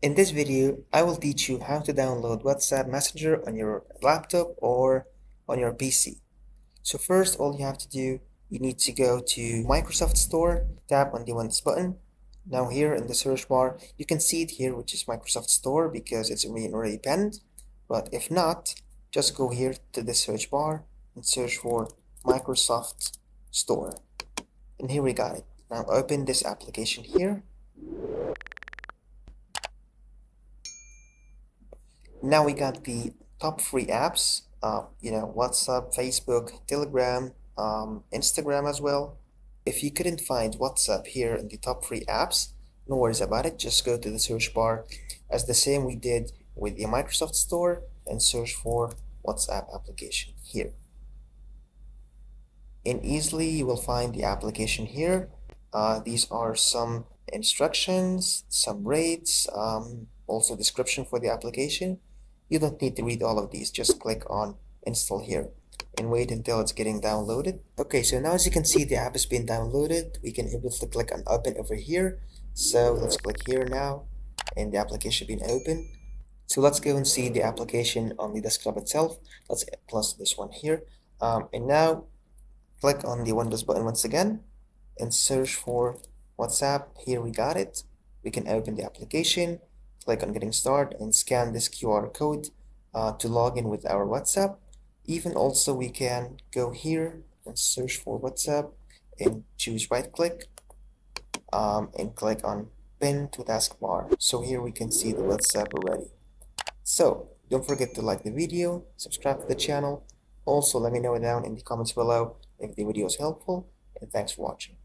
In this video, I will teach you how to download WhatsApp Messenger on your laptop or on your PC. So first, all you have to do, you need to go to Microsoft Store, tap on the Windows button. Now here in the search bar, you can see it here, which is Microsoft Store because it's already pinned. But if not, just go here to the search bar and search for Microsoft Store. And here we got it. Now open this application here. Now we got the top free apps, WhatsApp, Facebook, Telegram, Instagram as well. If you couldn't find WhatsApp here in the top free apps, no worries about it. Just go to the search bar as the same we did with the Microsoft Store and search for WhatsApp application here. And easily you will find the application here. These are some instructions, some rates, also description for the application. You don't need to read all of these, just click on install here and wait until it's getting downloaded. Okay, so now as you can see the app has been downloaded. We can able to click on open over here. So let's click here now and the application been opened. So let's go and see the application on the desktop itself. Let's plus this one here. And now click on the Windows button once again and search for WhatsApp. Here we got it. We can open the application, click on getting started and scan this QR code to log in with our WhatsApp. Even also we can go here and search for WhatsApp and choose right click and click on pin to taskbar. So here we can see the WhatsApp already. So don't forget to like the video, subscribe to the channel. Also let me know down in the comments below if the video is helpful, and thanks for watching.